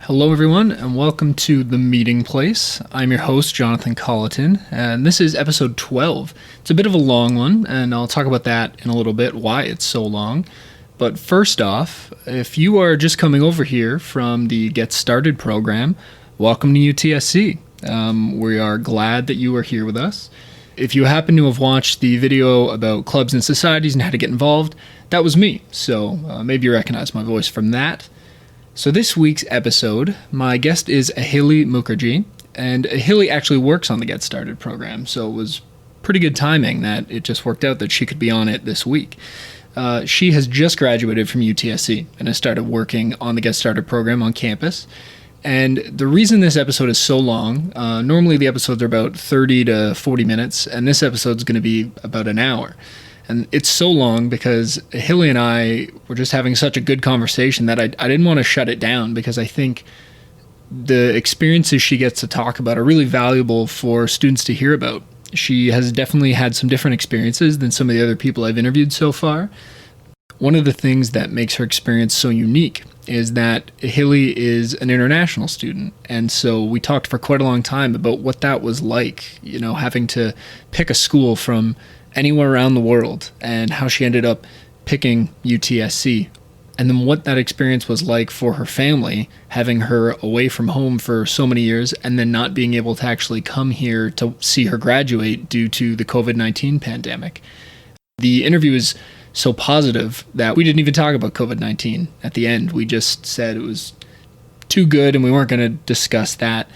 Hello, everyone, and welcome to The Meeting Place. I'm your host, Jonathan Colleton, and this is episode 12. It's a bit of a long one, and I'll talk about that in a little bit, why it's so long. But first off, if you are just coming over here from the Get Started program, welcome to UTSC. We are glad that you are here with us. If you happen to have watched the video about clubs and societies and how to get involved, that was me, so maybe you recognize my voice from that. So this week's episode, my guest is Aaheli Mukherjee, and Aaheli actually works on the Get Started program, so it was pretty good timing that it just worked out that she could be on it this week. She has just graduated from UTSC and has started working on the Get Started program on campus. And the reason this episode is so long, normally the episodes are about 30 to 40 minutes, and this episode is going to be about an hour. And it's so long because Aaheli and I were just having such a good conversation that I didn't want to shut it down, because I think the experiences she gets to talk about are really valuable for students to hear about. She has definitely had some different experiences than some of the other people I've interviewed so far. One of the things that makes her experience so unique is that Aaheli is an international student. And so we talked for quite a long time about what that was like, having to pick a school from anywhere around the world, and how she ended up picking UTSC, and then what that experience was like for her family, having her away from home for so many years and then not being able to actually come here to see her graduate due to the COVID-19 pandemic. The interview is so positive that we didn't even talk about COVID-19 at the end. We just said it was too good and we weren't going to discuss that.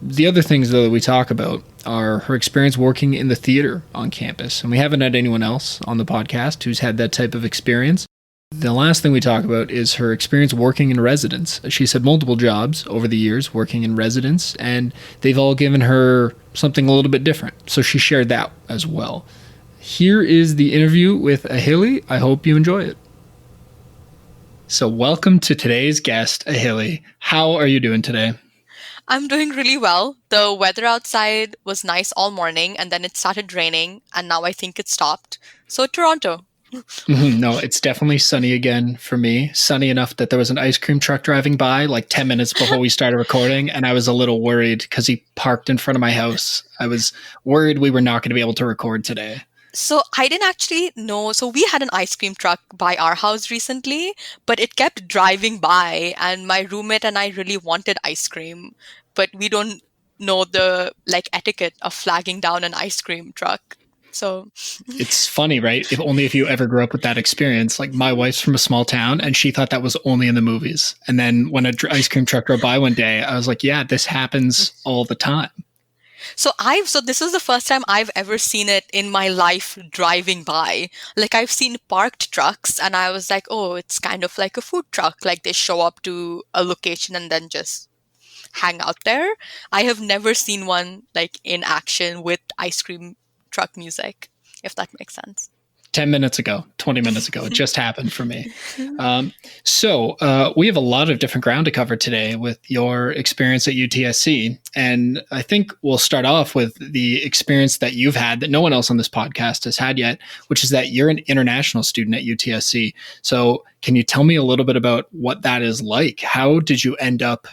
The other things, though, that we talk about are her experience working in the theater on campus. And we haven't had anyone else on the podcast who's had that type of experience. The last thing we talk about is her experience working in residence. She's had multiple jobs over the years working in residence, and they've all given her something a little bit different. So she shared that as well. Here is the interview with Aaheli. I hope you enjoy it. So welcome to today's guest, Aaheli. How are you doing today? I'm doing really well. The weather outside was nice all morning, and then it started raining, and now I think it stopped. So, Toronto. No, it's definitely sunny again for me. Sunny enough that there was an ice cream truck driving by like 10 minutes before we started recording, and I was a little worried because he parked in front of my house. I was worried we were not going to be able to record today. So, I didn't actually know. So, we had an ice cream truck by our house recently, but it kept driving by, and my roommate and I really wanted ice cream, but we don't know the etiquette of flagging down an ice cream truck. So, It's funny, right? If you ever grew up with that experience. Like, my wife's from a small town and she thought that was only in the movies. And then when an ice cream truck drove by one day, I was like, yeah, this happens all the time. So this is the first time I've ever seen it in my life driving by. Like, I've seen parked trucks and I was like, oh, it's kind of like a food truck. Like, they show up to a location and then just hang out there. I have never seen one like in action with ice cream truck music, if that makes sense. 10 minutes ago, 20 minutes ago. It just happened for me. So we have a lot of different ground to cover today with your experience at UTSC. And I think we'll start off with the experience that you've had that no one else on this podcast has had yet, which is that you're an international student at UTSC. So can you tell me a little bit about what that is like? How did you end up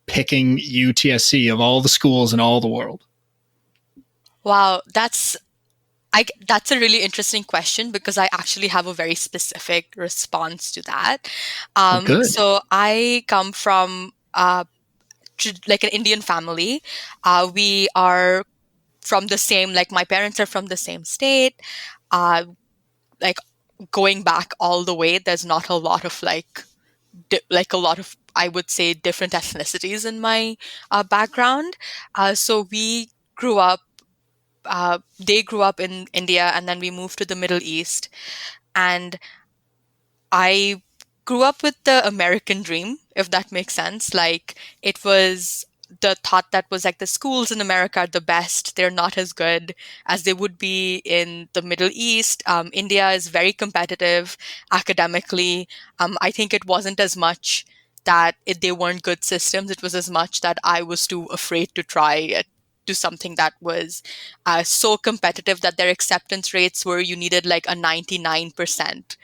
picking UTSC of all the schools in all the world? Wow, that's a really interesting question because I actually have a very specific response to that. Oh, good. So I come from like an Indian family. We are from the same, like my parents are from the same state. Like going back all the way, there's not a lot of like a lot of, I would say, different ethnicities in my background. So we grew up they grew up in India and then we moved to the Middle East. And I grew up with the American dream, if that makes sense. Like, it was the thought that was like the schools in America are the best. They're not as good as they would be in the Middle East. India is very competitive academically. I think it wasn't as much that they weren't good systems. It was as much that I was too afraid to try it to something that was so competitive that their acceptance rates were you needed like a 99%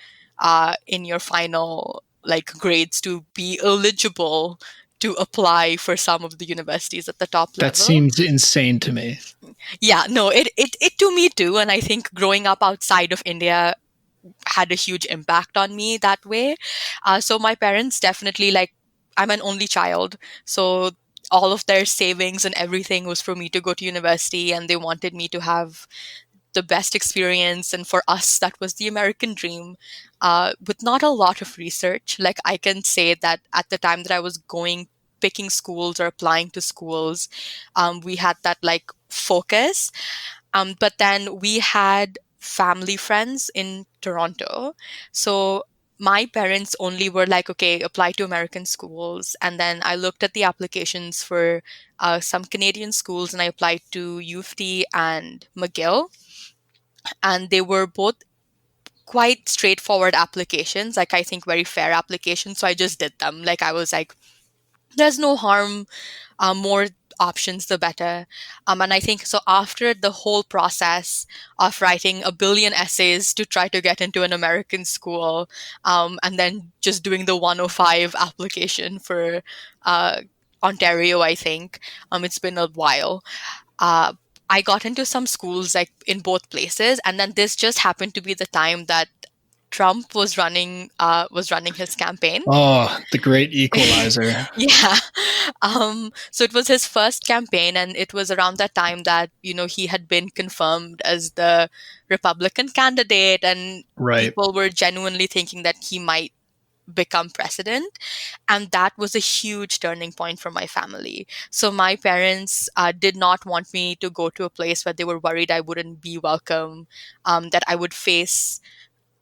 in your final like grades to be eligible to apply for some of the universities at the top That level. seems insane to me. Yeah, no, it to me too. And I think growing up outside of India had a huge impact on me that way. So my parents definitely, like, I'm an only child. So all of their savings and everything was for me to go to university, and they wanted me to have the best experience. And for us, that was the American dream, with not a lot of research. Like, I can say that at the time that I was picking schools or applying to schools, we had that like focus. But then we had family friends in Toronto. So my parents only were like, okay, apply to American schools. And then I looked at the applications for some Canadian schools, and I applied to U of T and McGill. And they were both quite straightforward applications, like I think very fair applications. So I just did them. Like, I was like, there's no harm, more options the better. And I think so after the whole process of writing a billion essays to try to get into an American school, and then just doing the 105 application for uh, Ontario, I think, it's been a while. uh, I got into some schools like in both places, and then this just happened to be the time that Trump was running his campaign. Oh, the great equalizer. Yeah. So it was his first campaign, and it was around that time that, he had been confirmed as the Republican candidate, and Right. people were genuinely thinking that he might become president. And that was a huge turning point for my family. So my parents did not want me to go to a place where they were worried I wouldn't be welcome, that I would face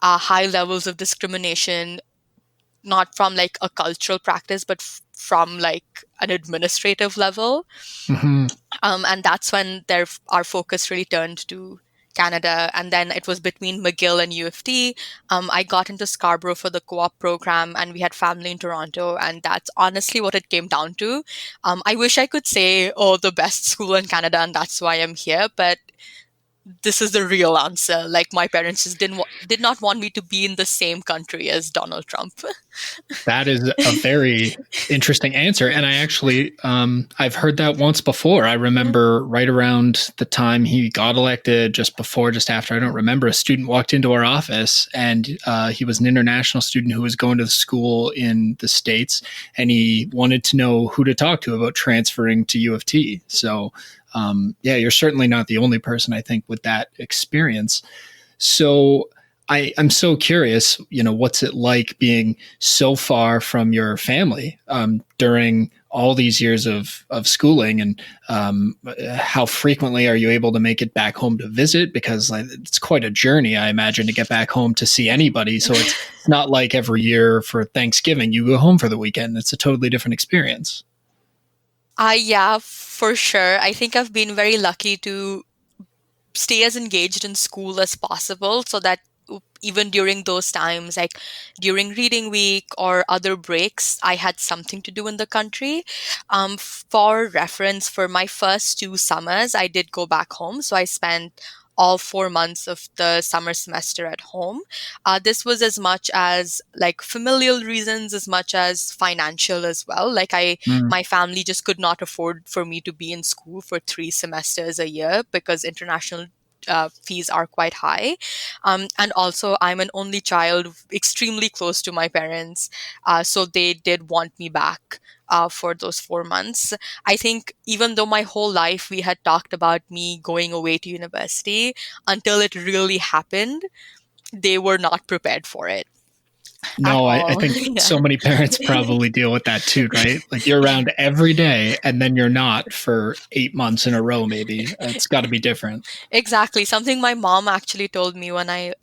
high levels of discrimination, not from like a cultural practice, but from like an administrative level. Hmm. And that's when our focus really turned to Canada. And then it was between McGill and U of T. I got into Scarborough for the co-op program, and we had family in Toronto. And that's honestly what it came down to. I wish I could say, oh, the best school in Canada, and that's why I'm here. But this is the real answer. Like, my parents just did not want me to be in the same country as Donald Trump. That is a very interesting answer. And I actually, I've heard that once before. I remember right around the time he got elected, just before, just after, I don't remember, a student walked into our office, and he was an international student who was going to the school in the States, and he wanted to know who to talk to about transferring to U of T. So, yeah, you're certainly not the only person, I think, with that experience. So I'm so curious, what's it like being so far from your family during all these years of schooling, and how frequently are you able to make it back home to visit? Because like, it's quite a journey, I imagine, to get back home to see anybody. So it's not like every year for Thanksgiving you go home for the weekend. It's a totally different experience. Yeah, for sure. I think I've been very lucky to stay as engaged in school as possible, so that even during those times, like during reading week or other breaks, I had something to do in the country. For reference, for my first two summers, I did go back home. So I spent all 4 months of the summer semester at home. This was as much as like familial reasons as much as financial as well. Like, Mm. my family just could not afford for me to be in school for 3 semesters a year, because international fees are quite high. And also, I'm an only child, extremely close to my parents. So they did want me back for those 4 months. I think even though my whole life we had talked about me going away to university, until it really happened, they were not prepared for it at No, I all. think Yeah. so many parents probably deal with that too, right? Like you're around every day and then you're not for 8 months in a row, maybe. It's got to be different. Exactly. Something my mom actually told me when I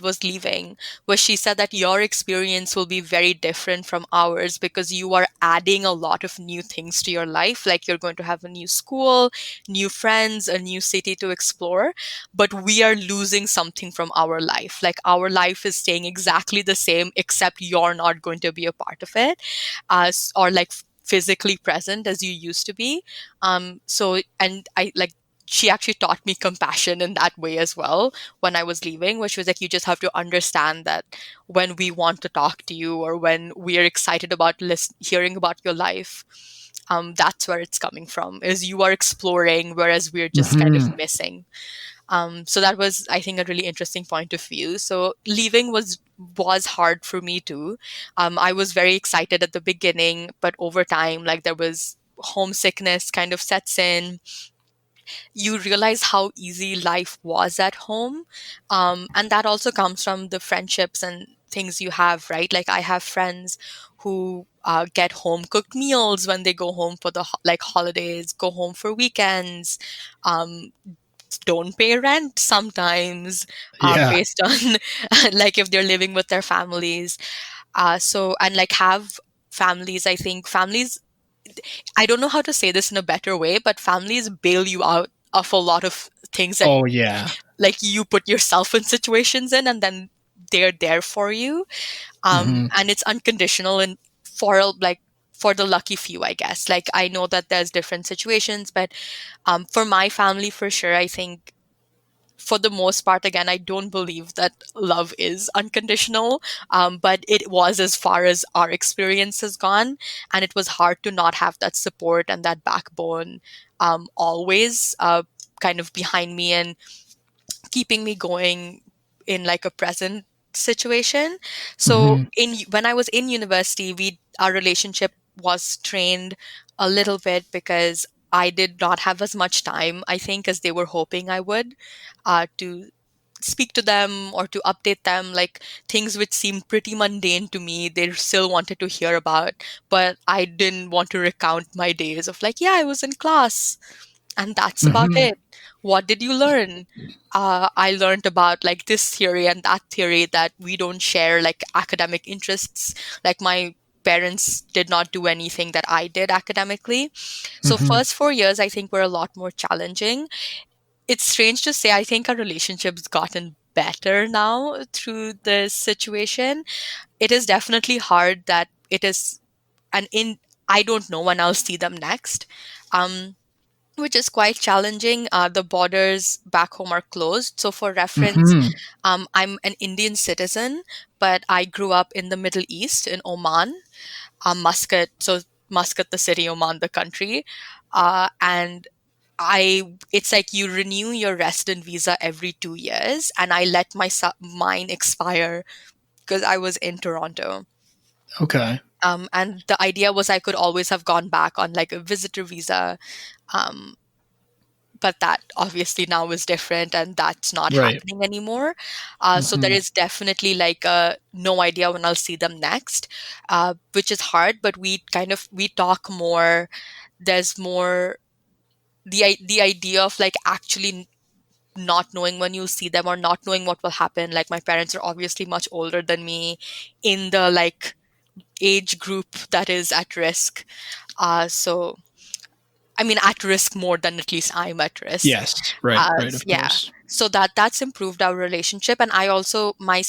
was leaving was, she said that your experience will be very different from ours, because you are adding a lot of new things to your life. Like, you're going to have a new school, new friends, a new city to explore. But we are losing something from our life. Like, our life is staying exactly the same, except you're not going to be a part of it, or like physically present as you used to be. So, and I like, she actually taught me compassion in that way as well when I was leaving, which was like, you just have to understand that when we want to talk to you or when we are excited about hearing about your life, that's where it's coming from, is you are exploring, whereas we're just kind of Hmm. missing. So that was, I think, a really interesting point of view. So leaving was hard for me too. I was very excited at the beginning, but over time, like there was homesickness kind of sets in. You realize how easy life was at home. And that also comes from the friendships and things you have, right? Like I have friends who get home cooked meals when they go home for the like holidays, go home for weekends, um, don't pay rent sometimes, Yeah. based on like if they're living with their families. So, and like have families, I think families, I don't know how to say this in a better way, but families bail you out of a lot of things that Oh, yeah. like you put yourself in situations in, and then they're there for you. Hmm. And it's unconditional, and like for the lucky few, I guess. Like I know that there's different situations, but for my family, for sure, I think for the most part, again, I don't believe that love is unconditional, but it was as far as our experience has gone. And it was hard to not have that support and that backbone always kind of behind me and keeping me going in like a present situation. So Hmm. in when I was in university, we our relationship was strained a little bit because I did not have as much time, I think, as they were hoping I would, to speak to them or to update them. Like things which seemed pretty mundane to me, they still wanted to hear about, but I didn't want to recount my days of like, yeah, I was in class and that's about Hmm. it. What did you learn? I learned about like this theory and that theory, that we don't share like academic interests. Like my parents did not do anything that I did academically. So Hmm. first 4 years, I think, were a lot more challenging. It's strange to say, I think our relationship's gotten better now through this situation. It is definitely hard that it is, and in I don't know when I'll see them next. Which is quite challenging. The borders back home are closed. So, for reference, Hmm. I'm an Indian citizen, but I grew up in the Middle East in Oman, Muscat. So, Muscat, the city, Oman, the country. And it's like you renew your resident visa every 2 years, and I let mine expire because I was in Toronto. Okay. And the idea was I could always have gone back on like a visitor visa. Um, but that obviously now is different and that's not Right. happening anymore. So there Hmm. is definitely like no idea when I'll see them next, which is hard, but we talk more. There's more the idea of like actually not knowing when you'll see them or not knowing what will happen. Like my parents are obviously much older than me in the like age group that is at risk. So I mean, at risk more than at least I'm at risk. Yes. Right. Right. Of Yeah. course. So that's improved our relationship. And I also, my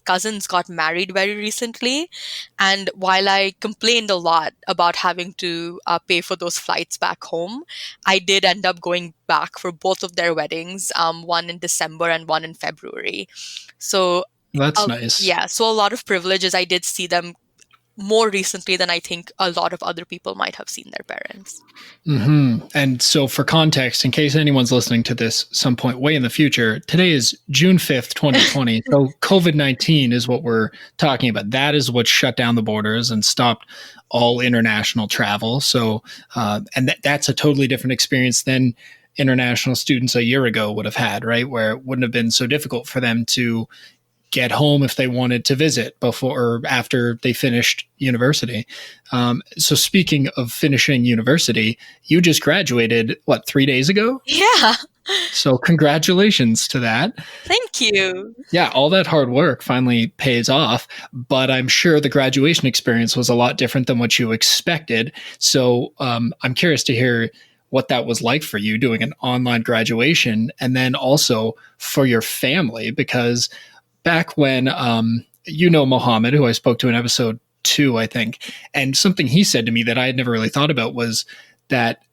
cousins got married very recently. And while I complained a lot about having to pay for those flights back home, I did end up going back for both of their weddings, one in December and one in February. So, That's nice. yeah, so a lot of privileges. I did see them more recently than I think a lot of other people might have seen their parents. And so, for context, in case anyone's listening to this some point way in the future, today is June 5th, 2020. So, COVID-19 is what we're talking about. That is what shut down the borders and stopped all international travel. So, and that's a totally different experience than international students a year ago would have had, right? Where it wouldn't have been so difficult for them to get home if they wanted to visit before or after they finished university. So speaking of finishing university, you just graduated, what, 3 days ago? Yeah. So congratulations to that. Thank you. Yeah, all that hard work finally pays off, but I'm sure the graduation experience was a lot different than what you expected. So I'm curious to hear what that was like for you doing an online graduation, and then also for your family, because back when Mohammed, who I spoke to in episode 2, I think, and something he said to me that I had never really thought about was that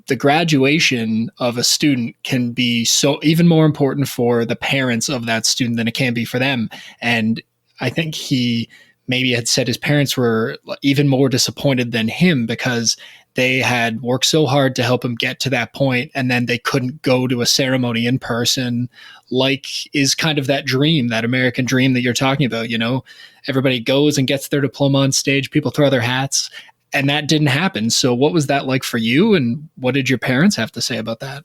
the graduation of a student can be so even more important for the parents of that student than it can be for them. And I think he maybe had said his parents were even more disappointed than him because they had worked so hard to help him get to that point, and then they couldn't go to a ceremony in person, like is kind of that dream, that American dream that you're talking about. You know, everybody goes and gets their diploma on stage, people throw their hats, and that didn't happen. So what was that like for you, and what did your parents have to say about that?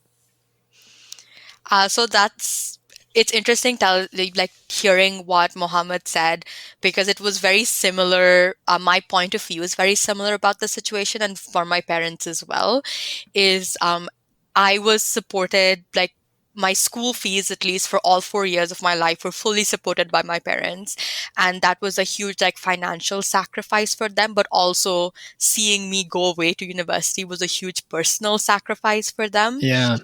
So that's it's interesting like hearing what Mohammed said, because it was very similar. My point of view is very similar about the situation, and for my parents as well. Is I was supported, like my school fees, at least for all 4 years of my life, were fully supported by my parents, and that was a huge like financial sacrifice for them. But also seeing me go away to university was a huge personal sacrifice for them. Yeah.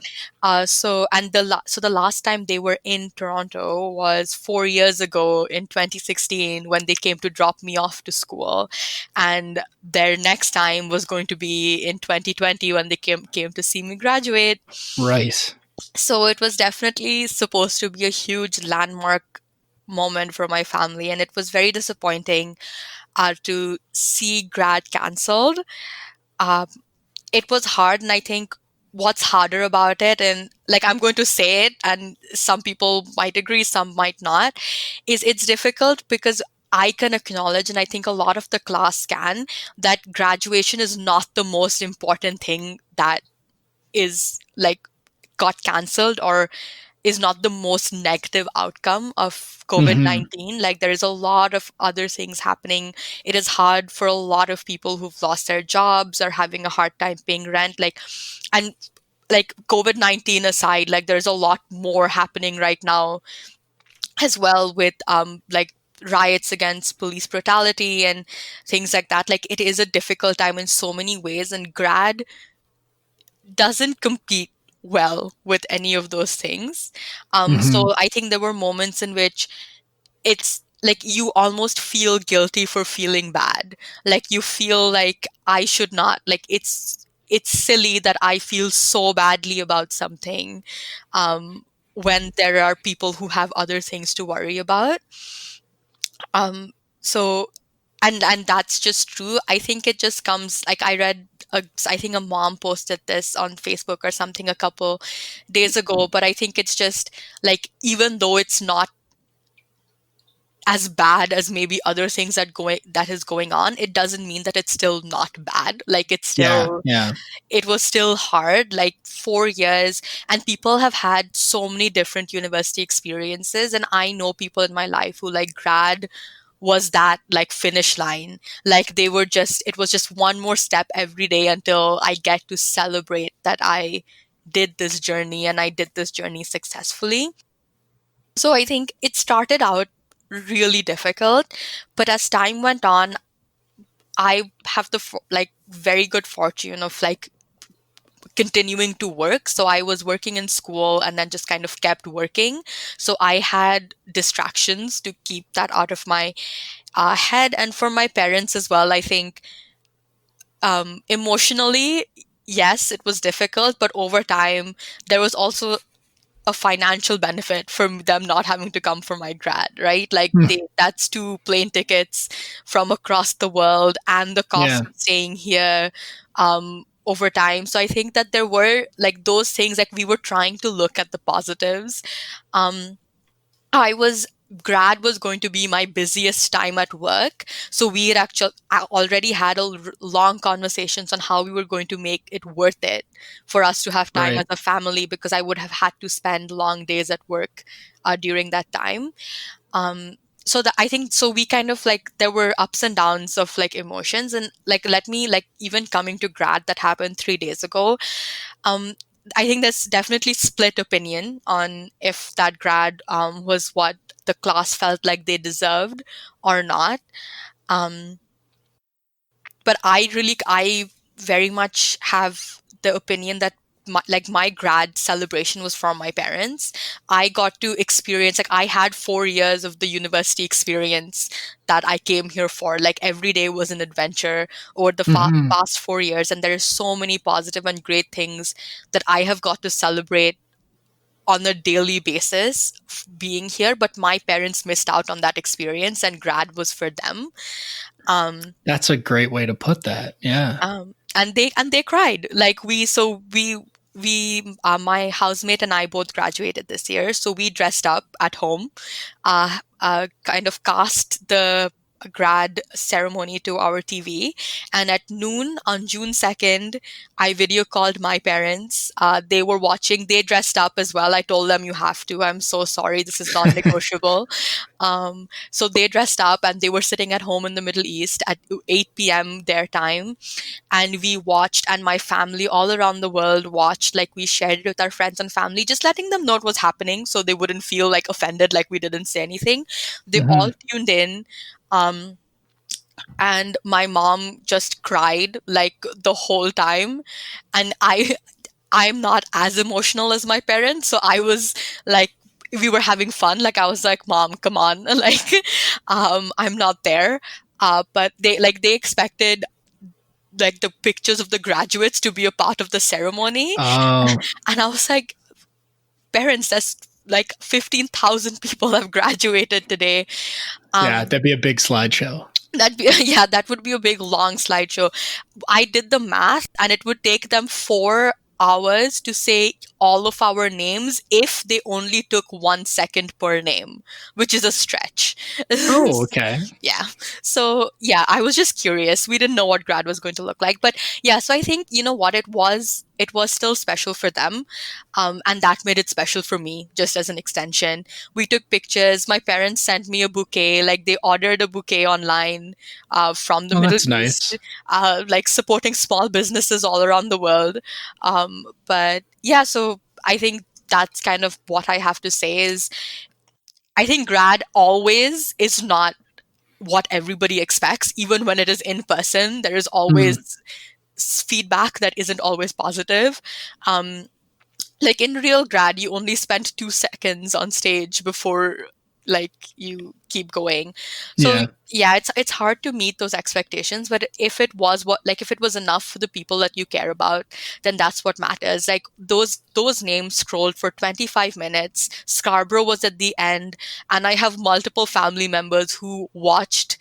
So the last time they were in Toronto was 4 years ago in 2016 when they came to drop me off to school, and their next time was going to be in 2020 when they came to see me graduate. Right. So it was definitely supposed to be a huge landmark moment for my family, and it was very disappointing to see grad cancelled. Uh, it was hard, and I think what's harder about it, and like I'm going to say it and some people might agree, some might not, is it's difficult because I can acknowledge, and I think a lot of the class can, that graduation is not the most important thing that is like got cancelled, or is not the most negative outcome of COVID Mm-hmm. 19. Like, there is a lot of other things happening. It is hard for a lot of people who've lost their jobs or having a hard time paying rent. And like COVID 19 aside, like, there's a lot more happening right now as well with like riots against police brutality and things like that. Like, it is a difficult time in so many ways, and grad doesn't compete well with any of those things. Mm-hmm. So I think there were moments in which it's like you almost feel guilty for feeling bad. Like, you feel like I should not, like, it's silly that I feel so badly about something when there are people who have other things to worry about. Um, so and that's just true. I think it just comes, like, I think a mom posted this on Facebook or something a couple days ago, but I think it's just like, even though it's not as bad as maybe other things that is going on, it doesn't mean that it's still not bad. Like, Yeah. Yeah. it was still hard, like 4 years, and people have had so many different university experiences, and I know people in my life who, like, grad was that like finish line. Like, they were just it was just one more step every day until I get to celebrate that I did this journey and I did this journey successfully. So I think it started out really difficult, but as time went on, I have like very good fortune of like continuing to work. So I was working in school and then just kind of kept working. So I had distractions to keep that out of my head. And for my parents as well, I think emotionally, yes, it was difficult, but over time, there was also a financial benefit from them not having to come for my grad, right? Like, Mm. that's two plane tickets from across the world and the Yeah. cost of staying here over time. So I think that there were like those things, like we were trying to look at the positives. Um, I was Grad was going to be my busiest time at work. So we had actually already had long conversations on how we were going to make it worth it for us to have time as Right. a family, because I would have had to spend long days at work during that time. Um, so that I think so we kind of like there were ups and downs of like emotions, and like let me like even coming to grad that happened 3 days ago. um, I think there's definitely split opinion on if that grad was what the class felt like they deserved or not. Um, but I very much have the opinion that my grad celebration was from my parents. I got to experience, like, I had 4 years of the university experience that I came here for. Like, every day was an adventure over the Hmm. past 4 years, and there are so many positive and great things that I have got to celebrate on a daily basis being here. But my parents missed out on that experience, and grad was for them. Um, That's a great way to put that. Yeah. and they cried. Like, my housemate and I both graduated this year, so we dressed up at home, kind of cast the grad ceremony to our TV. And at noon on June 2nd, I video called my parents. They were watching, they dressed up as well. I told them, you have to. I'm so sorry. This is non negotiable. So they dressed up and they were sitting at home in the Middle East at 8 p.m. their time. And we watched, and my family all around the world watched. Like, we shared it with our friends and family, just letting them know what was happening so they wouldn't feel like offended, like we didn't say anything. They all Hmm. tuned in. um, and my mom just cried like the whole time. And I'm not as emotional as my parents, so I was like, we were having fun. Like, I was like, mom, come on. Like, I'm not there. But they expected like the pictures of the graduates to be a part of the ceremony. Oh, And I was like, parents, that's like 15,000 people have graduated today. yeah, Um, that'd be a big slideshow. yeah, that would be a big long slideshow. I did the math, and it would take them 4 hours to say all of our names if they only took 1 second per name, which is a stretch. Oh, okay. Yeah. So, yeah, I was just curious. We didn't know what grad was going to look like. But yeah, so I think, you know what, it was still special for them. And that made it special for me, just as an extension. We took pictures. My parents sent me a bouquet. Like, they ordered a bouquet online from the Oh, Middle that's East, nice. like supporting small businesses all around the world. But yeah, so I think that's kind of what I have to say is, I think grad always is not what everybody expects. Even when it is in person, there is Mhm. always feedback that isn't always positive. Um, like, in real grad, you only spend 2 seconds on stage before, like, you keep going. So Yeah. yeah, it's hard to meet those expectations. But if it was enough for the people that you care about, then that's what matters. Like, those names scrolled for 25 minutes. Scarborough was at the end, and I have multiple family members who watched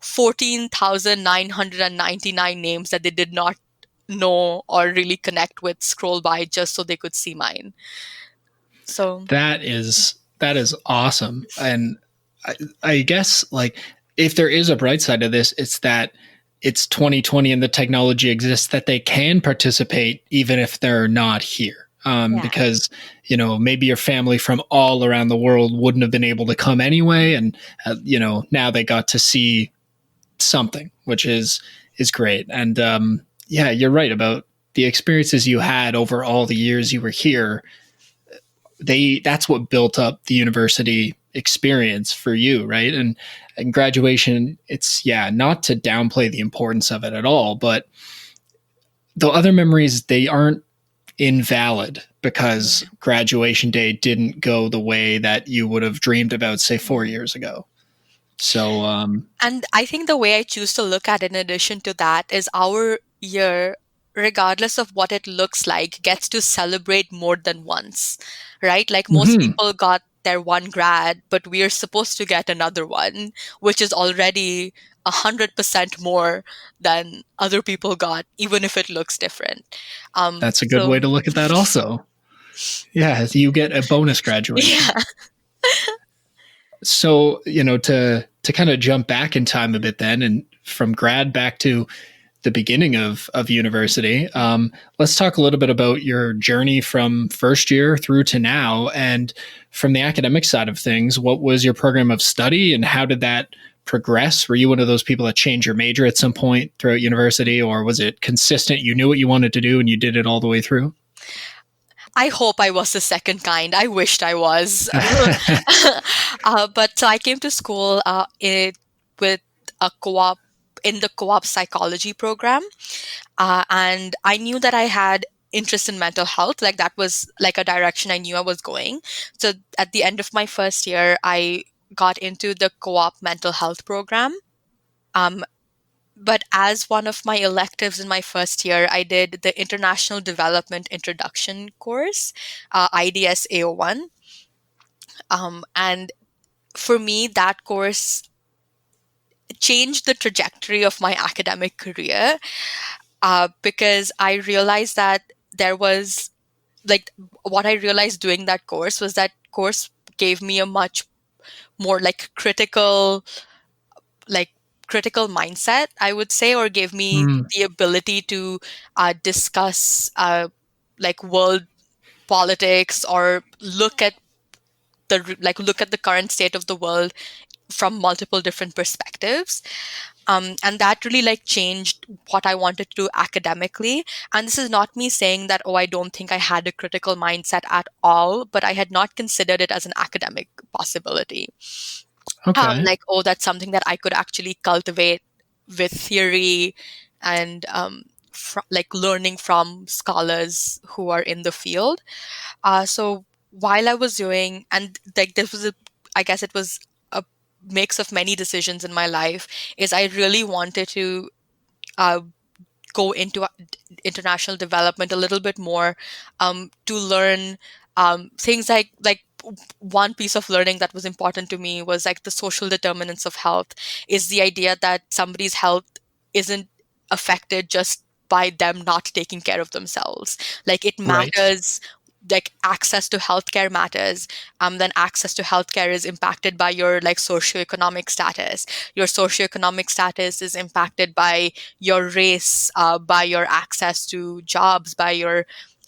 14,999 names that they did not know or really connect with scroll by just so they could see mine. So, That is awesome. And I guess like if there is a bright side to this, it's that it's 2020 and the technology exists that they can participate even if they're not here. yeah. Because maybe your family from all around the world wouldn't have been able to come anyway, and now they got to see something, which is great. And yeah, you're right about the experiences you had over all the years you were here. That's what built up the university experience for you, right? And graduation, it's, yeah, not to downplay the importance of it at all, but the other memories, they aren't invalid because graduation day didn't go the way that you would have dreamed about, say, 4 years ago. So And I think the way I choose to look at it, in addition to that, is our year, regardless of what it looks like, gets to celebrate more than once, right? Like, most mhm, people got their one grad, but we are supposed to get another one, which is already 100% more than other people got, even if it looks different. that's a good way So, to look at that also. Yeah, you get a bonus graduation. yeah. So, to kind of jump back in time a bit then, and from grad back to the beginning of university, let's talk a little bit about your journey from first year through to now. And from the academic side of things, what was your program of study and how did that progress? Were you one of those people that changed your major at some point throughout university, or was it consistent? You knew what you wanted to do and you did it all the way through? I hope I was the second kind. I wished I was. But so I came to school with a in the co-op psychology program. And I knew that I had interest in mental health. Like that was like a direction I knew I was going. So at the end of my first year, I got into the co-op mental health program. Um, but as one of my electives in my first year, I did the International Development Introduction course, IDS AO1. And for me, that course changed the trajectory of my academic career, because I realized that there was like what I realized doing that course was that course gave me a much more like critical mindset, I would say, or gave me Mm, the ability to discuss like world politics, or look at the current state of the world from multiple different perspectives. And that really like changed what I wanted to do academically. And this is not me saying that, oh, I don't think I had a critical mindset at all, but I had not considered it as an academic possibility. okay. Like, oh, that's something that I could actually cultivate with theory and like learning from scholars who are in the field. So while I was doing, and like this was I guess it was a mix of many decisions in my life, is I really wanted to uh, go into international development a little bit more, to learn things like one piece of learning that was important to me was like the social determinants of health, is the idea that somebody's health isn't affected just by them not taking care of themselves. Like it Right. matters, like access to healthcare matters. Then access to healthcare is impacted by your like socioeconomic status. Your socioeconomic status is impacted by your race, by your access to jobs, by your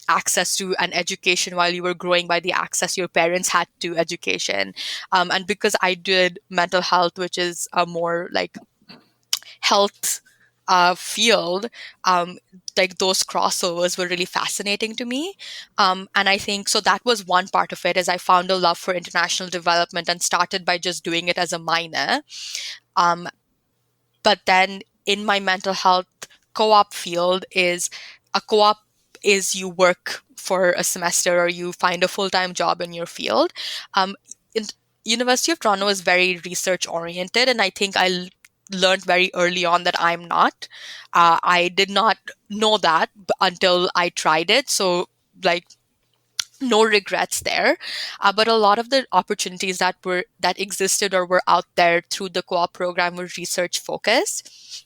access to an education while you were growing, by the access your parents had to education. And because I did mental health, which is a more like health field, um, like those crossovers were really fascinating to me. And I think so that was one part of it, is I found a love for international development and started by just doing it as a minor. Um, but then in my mental health co-op field, is a co-op is you work for a semester or you find a full-time job in your field. um, in, University of Toronto is very research oriented, and I think learned very early on that I'm not. I did not know that until I tried it, so like no regrets there. But a lot of the opportunities that existed or were out there through the co-op program were research focused.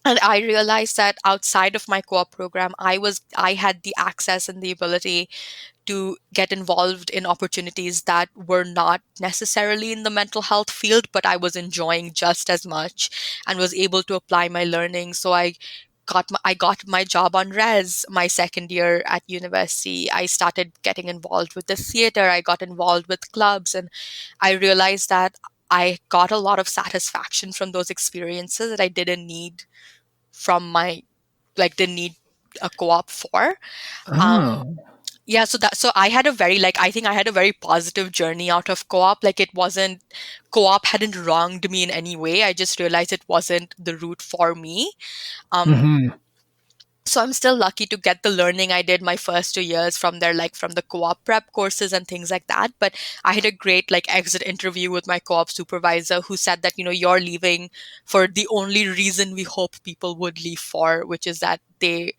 And I realized that outside of my co-op program, I had the access and the ability to get involved in opportunities that were not necessarily in the mental health field, but I was enjoying just as much and was able to apply my learning. So I got my job on res my second year at university. I started getting involved with the theater. I got involved with clubs, and I realized that I got a lot of satisfaction from those experiences that I didn't need from my didn't need a co-op for. Um, Oh. yeah, so I had a very I think I had a very positive journey out of co-op. Like it wasn't co-op hadn't wronged me in any way. I just realized it wasn't the route for me. Um, Hmm. so I'm still lucky to get the learning I did my first 2 years from there, like from the co-op prep courses and things like that. But I had a great exit interview with my co-op supervisor who said that, you're leaving for the only reason we hope people would leave for, which is that they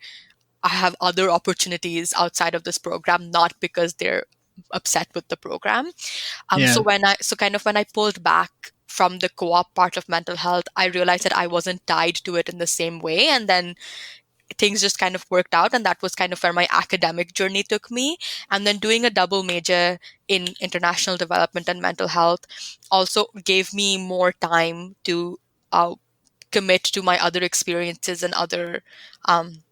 have other opportunities outside of this program, not because they're upset with the program. Yeah. So kind of when I pulled back from the co-op part of mental health, I realized that I wasn't tied to it in the same way. And then things just kind of worked out. And that was kind of where my academic journey took me. And then doing a double major in international development and mental health also gave me more time to commit to my other experiences and other um,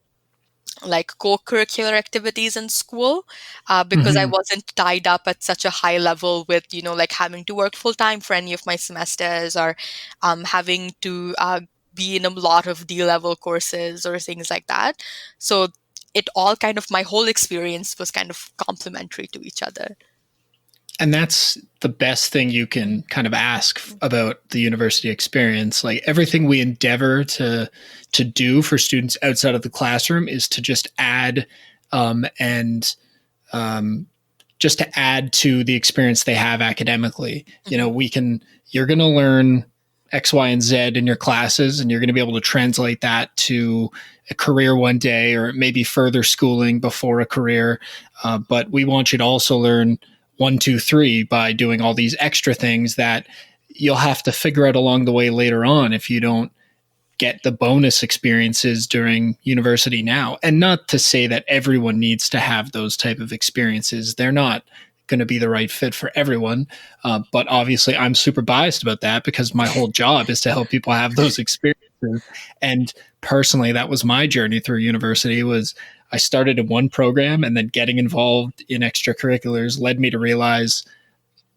co-curricular activities in school, because I Hmm. wasn't tied up at such a high level with having to work full time for any of my semesters, or having to be in a lot of D level courses or things like that. So it all kind of my whole experience was kind of complementary to each other. And that's the best thing you can kind of ask about the university experience. Like everything we endeavor to do for students outside of the classroom is to just add and just to add to the experience they have academically. Mhm. You're going to learn X, Y, and Z in your classes, and you're going to be able to translate that to a career one day, or maybe further schooling before a career. But we want you to also learn one, two, three by doing all these extra things that you'll have to figure out along the way later on if you don't get the bonus experiences during university now. And not to say that everyone needs to have those type of experiences. They're not going to be the right fit for everyone. But obviously I'm super biased about that because my whole job is to help people have those experiences. And personally, that was my journey through university. Was I started in one program, and then getting involved in extracurriculars led me to realize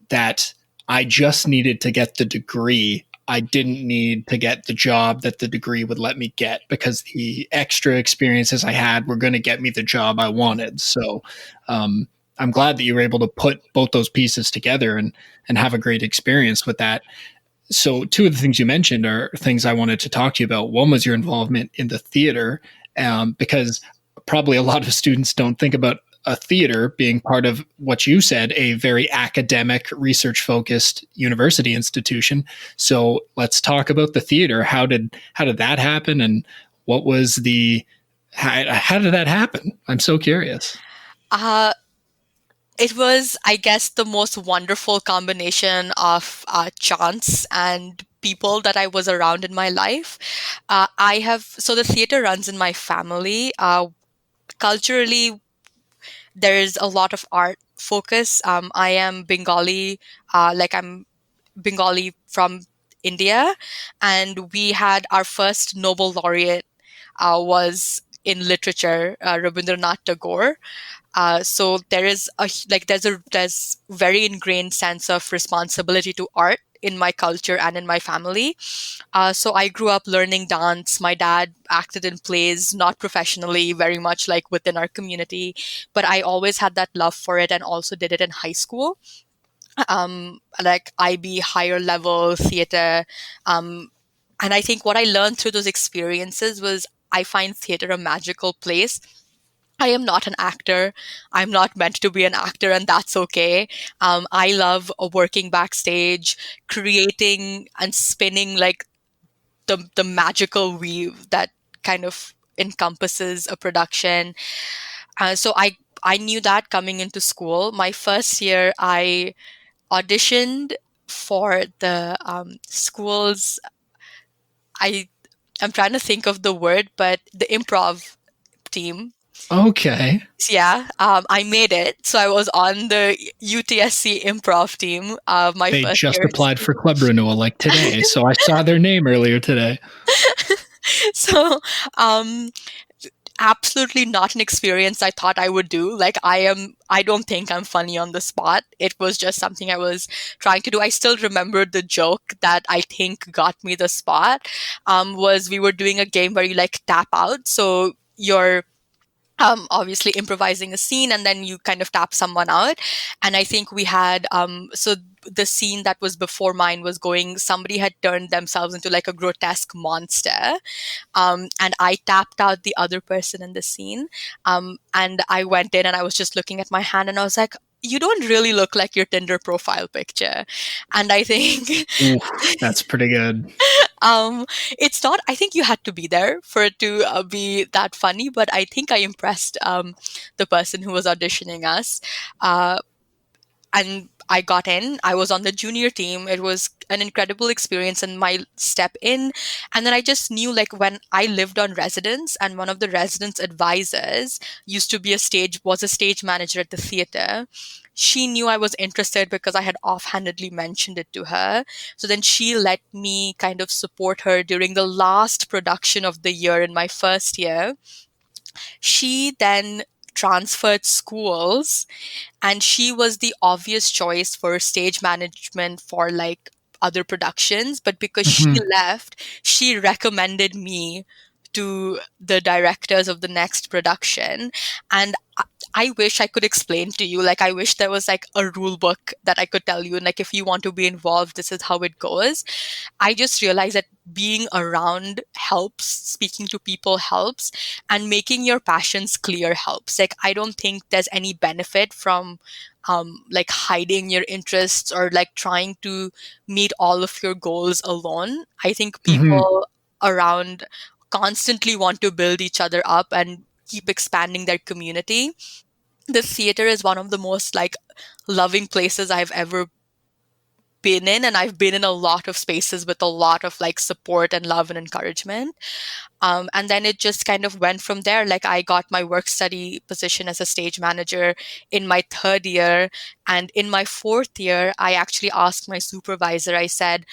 that I just needed to get the degree. I didn't need to get the job that the degree would let me get, because the extra experiences I had were going to get me the job I wanted. So I'm glad that you were able to put both those pieces together and have a great experience with that. So two of the things you mentioned are things I wanted to talk to you about. One was your involvement in the theater, because probably a lot of students don't think about a theater being part of what you said, a very academic, research focused university institution. So let's talk about the theater. How did that happen, and what was the how did that happen? I'm so curious. Uh, it was, I guess, the most wonderful combination of chance and people that I was around in my life. So the theater runs in my family. Culturally, there is a lot of art focus. I am Bengali, I'm Bengali from India, and we had our first Nobel laureate was in literature, Rabindranath Tagore. So there's very ingrained sense of responsibility to art in my culture and in my family. So I grew up learning dance. My dad acted in plays, not professionally, very much like within our community, but I always had that love for it and also did it in high school. Like IB, higher level theater. And I think what I learned through those experiences was I find theater a magical place. I am not an actor. I'm not meant to be an actor, and that's okay. I love working backstage, creating and spinning like the magical weave that kind of encompasses a production. So I knew that coming into school. My first year, I auditioned for the school's. I I'm trying to think of the word, but the improv team. Okay. Yeah, I made it. So I was on the UTSC improv team my They first just year. applied for club renewal like today, so I saw their name earlier today. So um, absolutely not an experience I thought I would do. I don't think I'm funny on the spot. It was just something I was trying to do. I still remember the joke that I think got me the spot. Was we were doing a game where you like tap out. So you're obviously improvising a scene and then you kind of tap someone out. And I think we had, so the scene that was before mine was going, somebody had turned themselves into like a grotesque monster. And I tapped out the other person in the scene. And I went in and I was just looking at my hand and I was like, you don't really look like your Tinder profile picture. And I think Oof, that's pretty good. um, it's not, I think you had to be there for it to be that funny, but I think I impressed the person who was auditioning us. Uh, and I got in. I was on the junior team. It was an incredible experience and my step in. And then I just knew like when I lived on residence and one of the residence advisors used to be was a stage manager at the theater. She knew I was interested because I had offhandedly mentioned it to her. So then she let me kind of support her during the last production of the year in my first year. She then transferred schools and she was the obvious choice for stage management for like other productions, but because she Mhm. left, she recommended me to the directors of the next production. And I wish I could explain to you. Like, I wish there was like a rule book that I could tell you. And like, if you want to be involved, this is how it goes. I just realized that being around helps, speaking to people helps, and making your passions clear helps. Like, I don't think there's any benefit from like hiding your interests or like trying to meet all of your goals alone. I think Hmm. people around constantly want to build each other up and keep expanding their community. The theater is one of the most like loving places I've ever been in, and I've been in a lot of spaces with a lot of like support and love and encouragement. And then it just kind of went from there. Like, I got my work study position as a stage manager in my third year. And in my fourth year, I actually asked my supervisor, I said,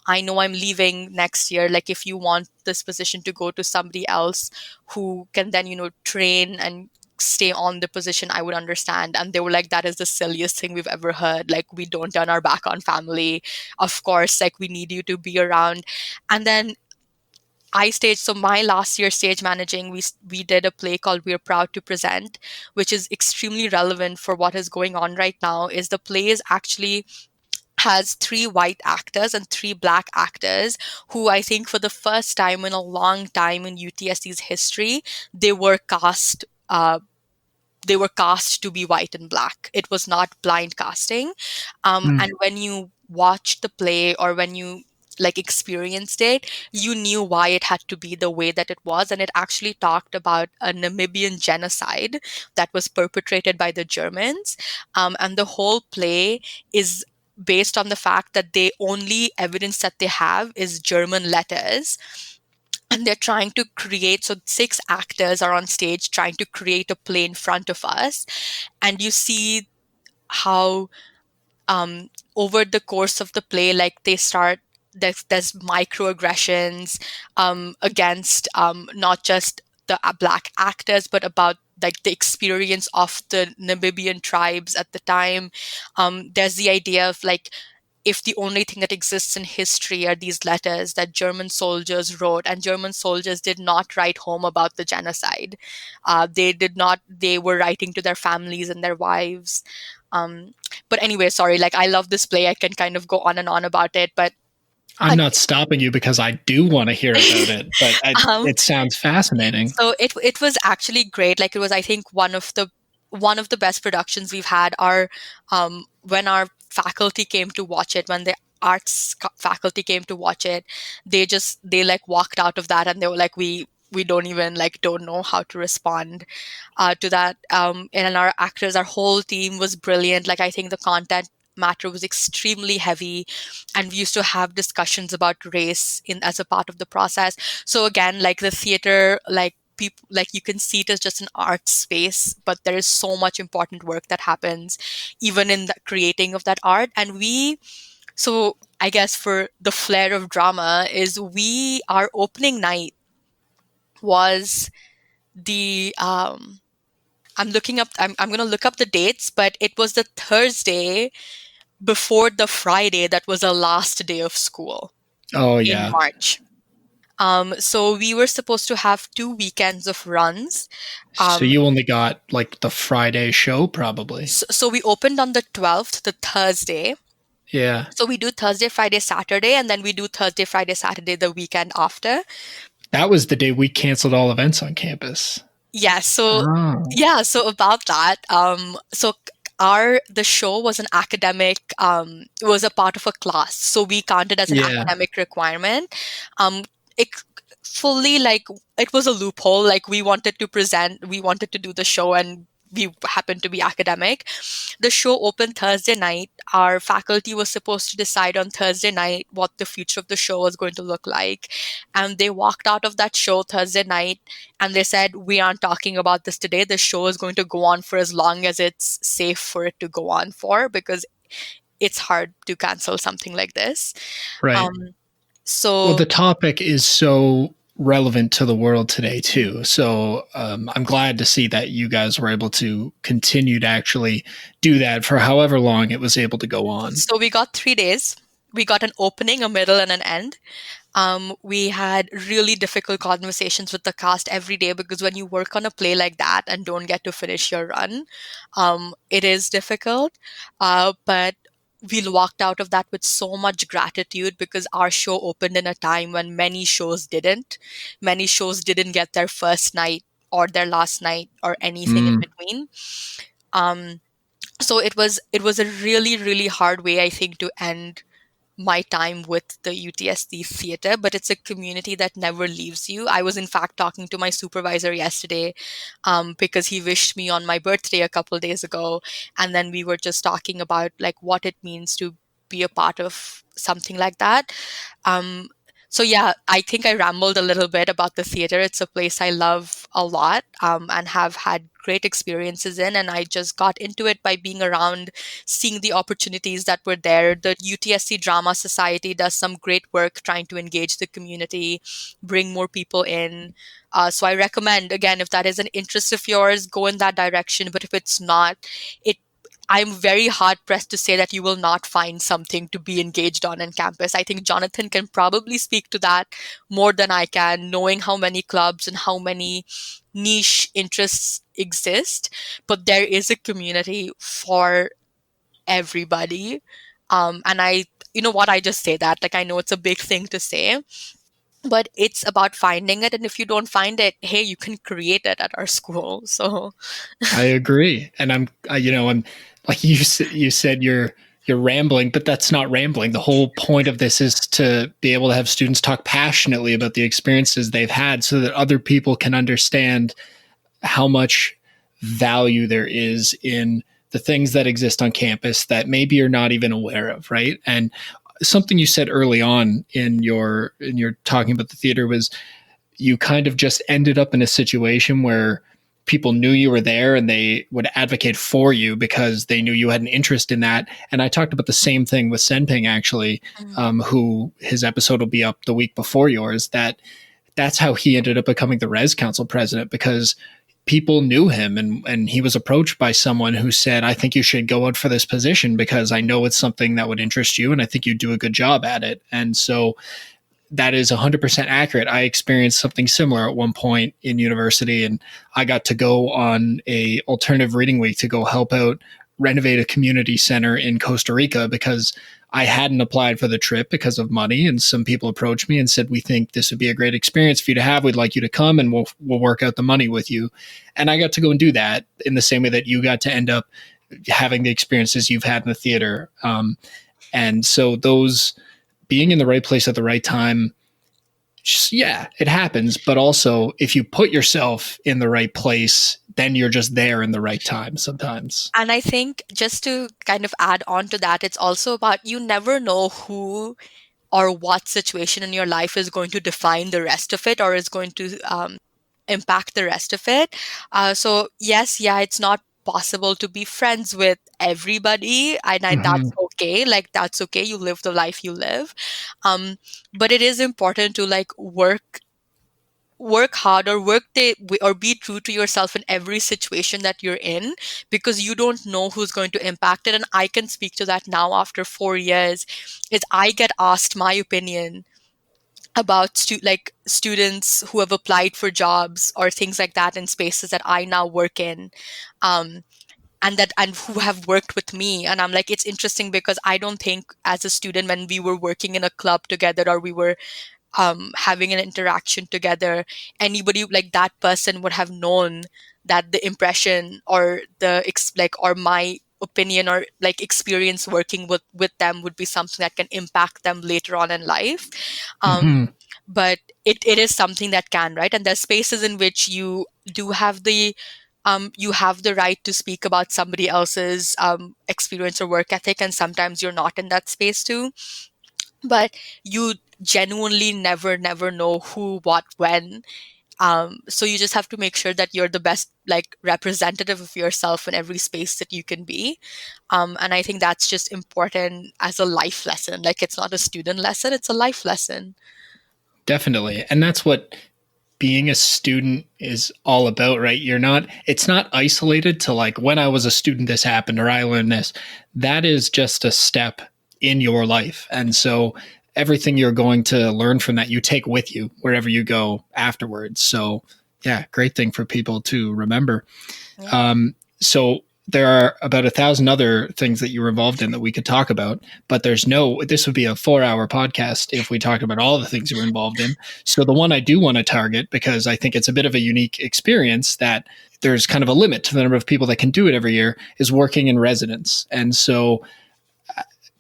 I know I'm leaving next year. Like, if you want this position to go to somebody else who can then, train and stay on the position, I would understand. And they were like, that is the silliest thing we've ever heard. Like, we don't turn our back on family. Of course, like, we need you to be around. And then so my last year stage managing, we did a play called We're Proud to Present, which is extremely relevant for what is going on right now. Is the play is actually has three white actors and three black actors who I think for the first time in a long time in UTSC's history, they were cast. They were cast to be white and black. It was not blind casting. And when you watched the play or when you like experienced it, you knew why it had to be the way that it was. And it actually talked about a Namibian genocide that was perpetrated by the Germans. And the whole play is based on the fact that the only evidence that they have is German letters, and they're trying to create, so six actors are on stage trying to create a play in front of us. And you see how over the course of the play, like they start there's microaggressions against not just the black actors, but about like the experience of the Namibian tribes at the time. There's the idea of like, if the only thing that exists in history are these letters that German soldiers wrote, and German soldiers did not write home about the genocide. They did not, they were writing to their families and their wives. Um, but anyway, sorry, like I love this play. I can kind of go on and on about it, but I'm not stopping you because I do want to hear about it, but um, it sounds fascinating. so it was actually great. Like, it was, I think, one of the best productions we've had. Our when our faculty came to watch it, when the faculty came to watch it, they like walked out of that and they were like, we don't even like don't know how to respond to that. And our whole team was brilliant. Like, I think the content matter was extremely heavy, and we used to have discussions about race in as a part of the process. So again, like the theater, like people, like you can see it as just an art space, but there is so much important work that happens even in the creating of that art. And so I guess for the flair of drama is our opening night was the I'm going to look up the dates, but it was the Thursday before the Friday that was the last day of school Oh in yeah. March. So we were supposed to have 2 weekends of runs. So Um, you only got like the Friday show probably. so we opened on the 12th, the Thursday. Yeah. So we do Thursday, Friday, Saturday, and then we do Thursday, Friday, Saturday the weekend after. That was the day we canceled all events on campus. Yeah, so Oh. yeah, so about that, so the show was an academic, it was a part of a class, so we counted as an Yeah. academic requirement. Um, it fully like it was a loophole. Like, we wanted to do the show, and we happened to be academic. The show opened Thursday night. Our faculty was supposed to decide on Thursday night what the future of the show was going to look like, and they walked out of that show Thursday night and they said, we aren't talking about this today. The show is going to go on for as long as it's safe for it to go on for, because it's hard to cancel something like this. Right. Um, Well, so the topic is so relevant to the world today too. So I'm glad to see that you guys were able to continue to actually do that for however long it was able to go on. so we got 3 days. we got an opening, a middle, and an end. We had really difficult conversations with the cast every day because when you work on a play like that and don't get to finish your run, it is difficult. But we walked out of that with so much gratitude because our show opened in a time when many shows didn't. Many shows didn't get their first night or their last night or anything in Mm. between. Um, so it was a really really hard way, I think, to end my time with the UTSC theater, but it's a community that never leaves you. I was in fact talking to my supervisor yesterday because he wished me on my birthday a couple days ago, and then we were just talking about like what it means to be a part of something like that. Um, so yeah, I think I rambled a little bit about the theater. It's a place I love a lot and have had great experiences in. And I just got into it by being around, seeing the opportunities that were there. The UTSC Drama Society does some great work trying to engage the community, bring more people in. So I recommend, again, if that is an interest of yours, go in that direction. But if it's not, it I'm very hard pressed to say that you will not find something to be engaged on campus. I think Jonathan can probably speak to that more than I can, knowing how many clubs and how many niche interests exist. But there is a community for everybody. And you know what, I just say that. Like, I know it's a big thing to say, but it's about finding it. And if you don't find it, hey, you can create it at our school. So, I agree, and I'm like you said you're rambling, but that's not rambling. The whole point of this is to be able to have students talk passionately about the experiences they've had, so that other people can understand how much value there is in the things that exist on campus that maybe you're not even aware of, right? And something you said early on in your talking about the theater was you kind of just ended up in a situation where people knew you were there and they would advocate for you because they knew you had an interest in that. And I talked about the same thing with Senping, actually, mm, who his episode will be up the week before yours. That's how he ended up becoming the Res Council president, because people knew him, and he was approached by someone who said, I think you should go out for this position because I know it's something that would interest you and I think you do a good job at it. And so that is 100% accurate. I experienced something similar at one point in university, and I got to go on a alternative reading week to go help out renovate a community center in Costa Rica because I hadn't applied for the trip because of money, and some people approached me and said, we think this would be a great experience for you to have. We'd like you to come and we'll work out the money with you. And I got to go and do that in the same way that you got to end up having the experiences you've had in the theater. And so those being in the right place at the right time, just, yeah, it happens. But also, if you put yourself in the right place, then you're just there in the right time sometimes. and I think just to kind of add on to that, it's also about you never know who or what situation in your life is going to define the rest of it or is going to impact the rest of it. So yes, yeah, it's not possible to be friends with everybody, and Mm-hmm. that's okay. Like, that's okay. You live the life you live. But it is important to like work hard or or be true to yourself in every situation that you're in, because you don't know who's going to impact it. And I can speak to that now after 4 years. Is I get asked my opinion about students who have applied for jobs or things like that in spaces that I now work in, um, and who have worked with me. And I'm like, it's interesting because I don't think as a student, when we were working in a club together or we were having an interaction together, anybody like that person would have known that the impression or or my opinion or like experience working with them would be something that can impact them later on in life. um, Mm-hmm. but it is something that can, right? And there's spaces in which you do have you have the right to speak about somebody else's experience or work ethic, and sometimes you're not in that space too. But you genuinely never know who, what, when. So you just have to make sure that you're the best like representative of yourself in every space that you can be. And I think that's just important as a life lesson. Like, it's not a student lesson, it's a life lesson. Definitely. And that's what being a student is all about, right? It's not isolated to like when I was a student, this happened or I learned this. That is just a step in your life. And so everything you're going to learn from that, you take with you wherever you go afterwards. So, yeah, great thing for people to remember. Yeah. So there are about 1,000 other things that you were involved in that we could talk about, but this would be a 4-hour podcast if we talked about all the things you were involved in. So the one I do want to target, because I think it's a bit of a unique experience that there's kind of a limit to the number of people that can do it every year, is working in residence. And so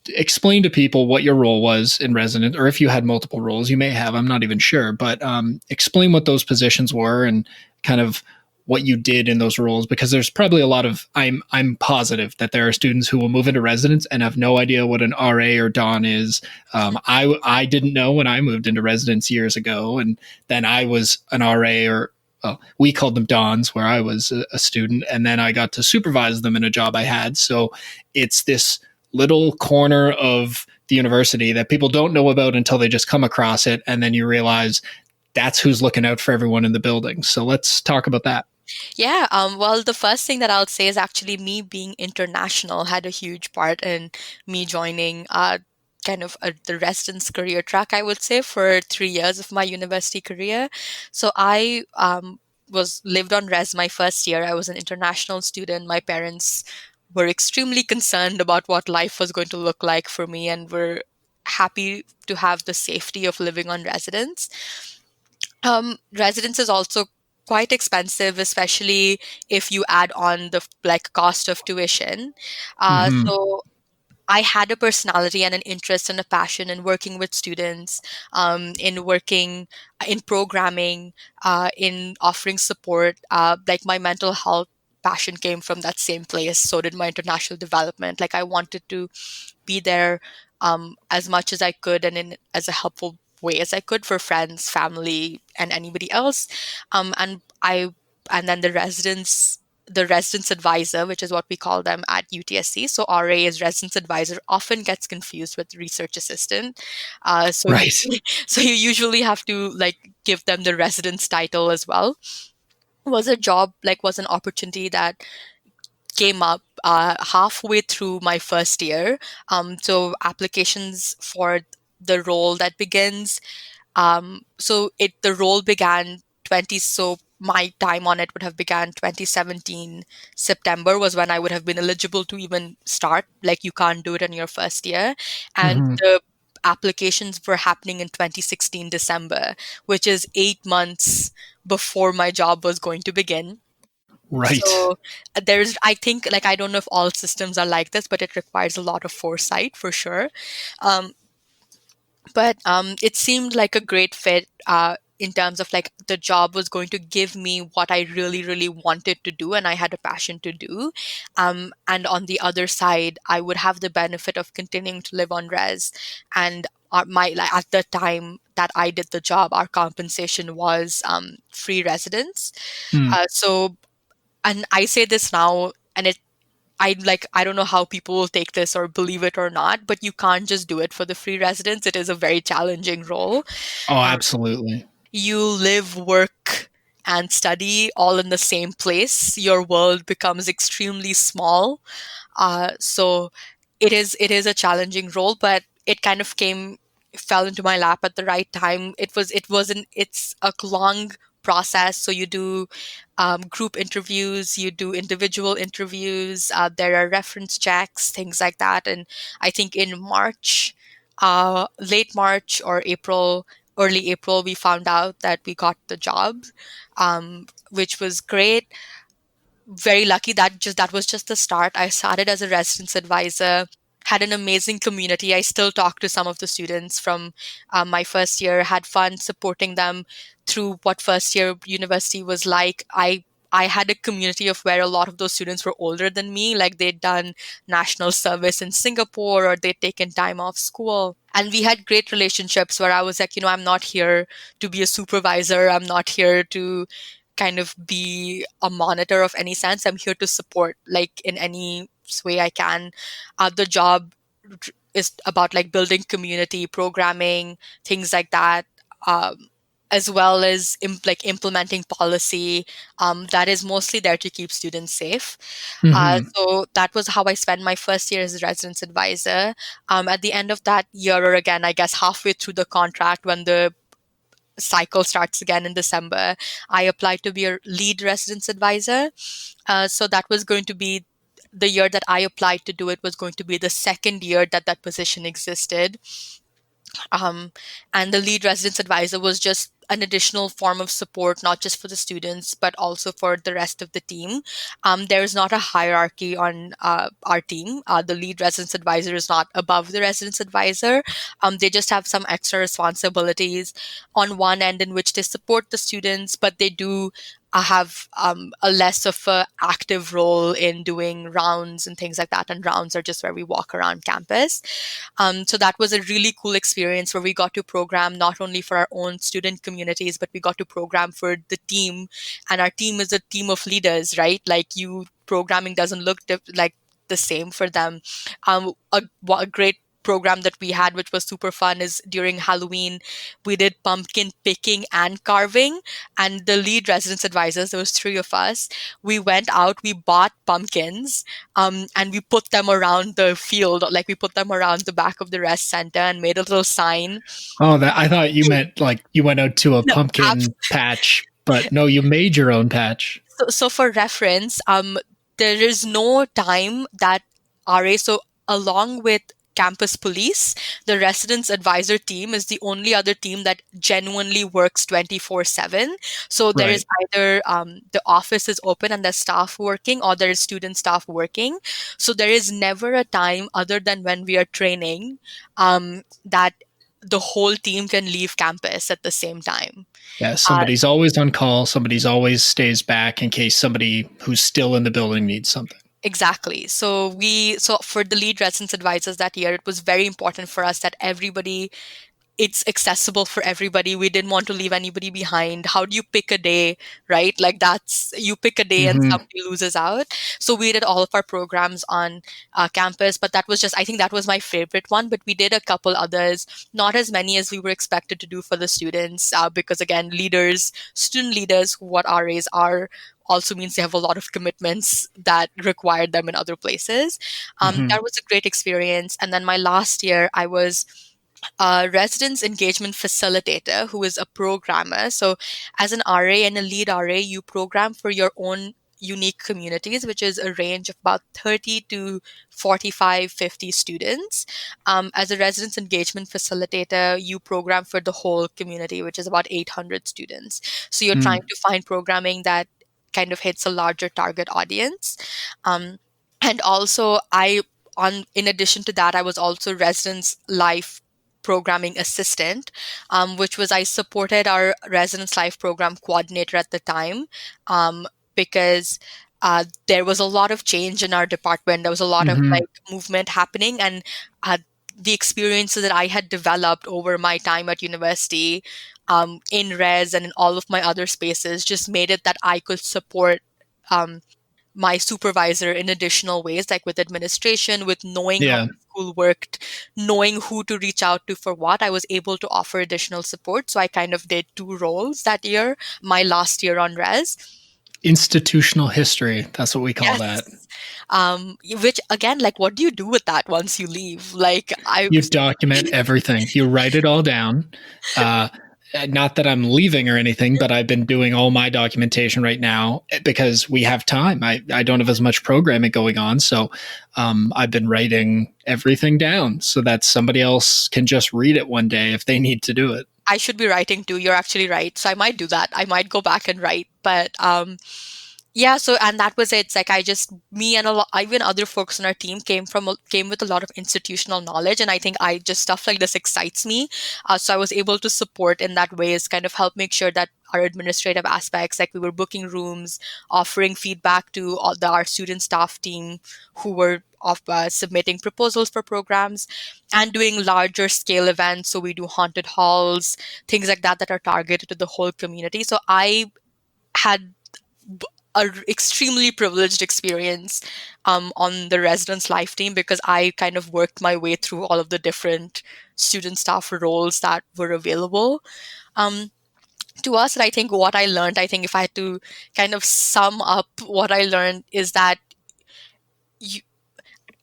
explain to people what your role was in residence, or if you had multiple roles. You may have, I'm not even sure, but explain what those positions were and kind of what you did in those roles, because there's probably a lot of, I'm positive that there are students who will move into residence and have no idea what an RA or Don is. I didn't know when I moved into residence years ago, and then I was an RA, or well, we called them Dons where I was a student, and then I got to supervise them in a job I had. So it's this little corner of the university that people don't know about until they just come across it, and then you realize that's who's looking out for everyone in the building. So let's talk about that. Yeah, well, the first thing that I'll say is actually me being international had a huge part in me joining the residence career track, I would say, for 3 years of my university career. So I was lived on res my first year. I was an international student. My parents were extremely concerned about what life was going to look like for me and were happy to have the safety of living on residence. Residence is also quite expensive, especially if you add on the like cost of tuition. Mm-hmm. So I had a personality and an interest and a passion in working with students, in working in programming, in offering support. Like my mental health passion came from that same place. So did my international development. Like I wanted to be there as much as I could and in as a helpful way as I could for friends, family, and anybody else. And I and then the residence advisor, which is what we call them at UTSC. So RA is residence advisor, often gets confused with research assistant. So Right. so you usually have to like give them the residence title as well. Was an opportunity that came up halfway through my first year. So applications for the role that begins. The role began 20. So my time on it would have began 2017 September was when I would have been eligible to even start. Like you can't do it in your first year, and Mm-hmm. the applications were happening in 2016 December, which is 8 months before my job was going to begin. Right. So I think, like, I don't know if all systems are like this, but it requires a lot of foresight for sure. Um, but it seemed like a great fit in terms of like the job was going to give me what I really, really wanted to do and I had a passion to do. And on the other side, I would have the benefit of continuing to live on res. And at the time that I did the job, our compensation was free residence. Mm. So and I say this now, and I don't know how people will take this or believe it or not, but you can't just do it for the free residence. It is a very challenging role. Oh, Um, absolutely. you live, work, and study all in the same place. Your world becomes extremely small. So it is a challenging role, but it kind of fell into my lap at the right time. It's a long process. So you do group interviews, you do individual interviews. There are reference checks, things like that. And I think in March, late March or April, early April, we found out that we got the job, which was great. Very lucky that was just the start. I started as a residence advisor, had an amazing community. I still talk to some of the students from my first year, had fun supporting them through what first year university was like. I had a community of where a lot of those students were older than me, like they'd done national service in Singapore or they'd taken time off school. And we had great relationships where I was like, I'm not here to be a supervisor. I'm not here to kind of be a monitor of any sense. I'm here to support, like, in any way I can. The job is about like building community, programming, things like that. Um, as well as implementing policy that is mostly there to keep students safe. Hmm. So that was how I spent my first year as a residence advisor. At the end of that year, or again, I guess halfway through the contract, when the cycle starts again in December, I applied to be a lead residence advisor. So that was going to be the year that I applied to do it, was going to be the second year that that position existed. Um, and the lead residence advisor was just an additional form of support, not just for the students, but also for the rest of the team. There is not a hierarchy on our team. The lead residence advisor is not above the residence advisor. They just have some extra responsibilities on one end in which they support the students, but they do have a less of a active role in doing rounds and things like that. And rounds are just where we walk around campus. So that was a really cool experience where we got to program not only for our own student communities, but we got to program for the team. And our team is a team of leaders, right? Like programming doesn't look like the same for them. A great program that we had, which was super fun, is during Halloween, we did pumpkin picking and carving. And the lead residence advisors, there was three of us, we went out, we bought pumpkins, and we put them around the field, like we put them around the back of the rest center and made a little sign. Oh, that I thought you meant like you went out to a No, pumpkin patch, but no, you made your own patch. so for reference, there is no time that so along with campus police, the residence advisor team is the only other team that genuinely works 24/7. So there is Right. either the office is open and there's staff working, or there is student staff working. So there is never a time other than when we are training that the whole team can leave campus at the same time. Yeah, Uh, somebody's always on call. Somebody's always stays back in case somebody who's still in the building needs something. Exactly. So for the lead residence advisors that year, it was very important for us that it's accessible for everybody. We didn't want to leave anybody behind. How do you pick a day, right? Like you pick a day and Hmm. somebody loses out. So we did all of our programs on campus, but I think that was my favorite one. But we did a couple others, not as many as we were expected to do for the students, because again, student leaders, what RAs are, also means they have a lot of commitments that require them in other places. Hmm. That was a great experience. And then my last year, I was a residence engagement facilitator who is a programmer. So, as an RA and a lead RA, you program for your own unique communities, which is a range of about 30 to 45, 50 students. As a residence engagement facilitator, you program for the whole community, which is about 800 students. So, you're trying to find programming that kind of hits a larger target audience. Um, and also, in addition to that, I was also residence life programming assistant, which was I supported our residence life program coordinator at the time, because there was a lot of change in our department. There was a lot of Hmm. like movement happening, and the experiences that I had developed over my time at university, in res and in all of my other spaces, just made it that I could support um, my supervisor in additional ways, like with administration, with knowing how Yeah. the school worked, knowing who to reach out to for what. I was able to offer additional support. So I kind of did two roles that year, my last year on res. Institutional history. That's what we call that. Yes. Which again, like, what do you do with that once you leave? Like, You document everything. You write it all down. Uh, Not that I'm leaving or anything, but I've been doing all my documentation right now because we have time. I don't have as much programming going on. So I've been writing everything down so that somebody else can just read it one day if they need to do it. I should be writing too. You're actually right. So I might do that. I might go back and write. But yeah, so and that was it. It's like me and even other folks on our team came with a lot of institutional knowledge, and I think I just stuff like this excites me. So I was able to support in that way, is kind of help make sure that our administrative aspects, like we were booking rooms, offering feedback to our student staff team who were submitting proposals for programs, and doing larger scale events. So we do haunted halls, things like that that are targeted to the whole community. So I had a extremely privileged experience on the residence life team, because I kind of worked my way through all of the different student staff roles that were available. Um, to us. And I think what I learned, I think if I had to kind of sum up what I learned, is that you,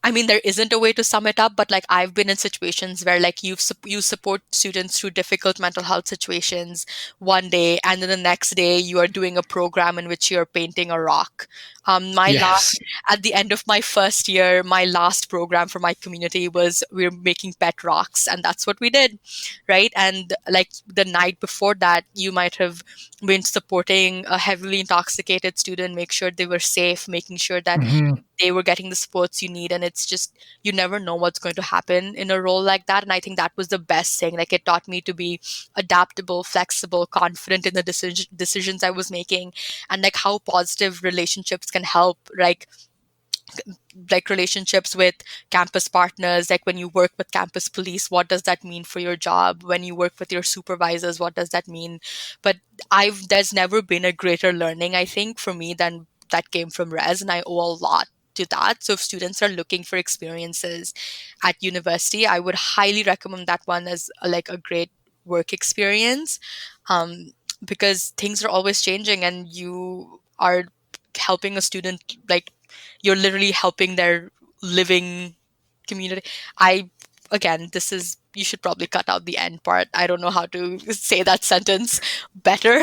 I mean, there isn't a way to sum it up, but like I've been in situations where like you support students through difficult mental health situations one day, and then the next day you are doing a program in which you're painting a rock. My last Yes. At the end of my first year, my last program for my community was we were making pet rocks, and that's what we did, right? And like the night before that, you might have been supporting a heavily intoxicated student, make sure they were safe, making sure that Hmm. they were getting the supports you need. And it's just, you never know what's going to happen in a role like that. And I think that was the best thing. Like, it taught me to be adaptable, flexible, confident in the decisions I was making, and like how positive relationships can help, like relationships with campus partners. Like when you work with campus police, what does that mean for your job? When you work with your supervisors, what does that mean? But there's never been a greater learning, I think, for me than that came from res, and I owe a lot to that. So if students are looking for experiences at university, I would highly recommend that one as like a great work experience, um, because things are always changing, and you are helping a student, like you're literally helping their living community. I Again, this is, you should probably cut out the end part. I don't know how to say that sentence better.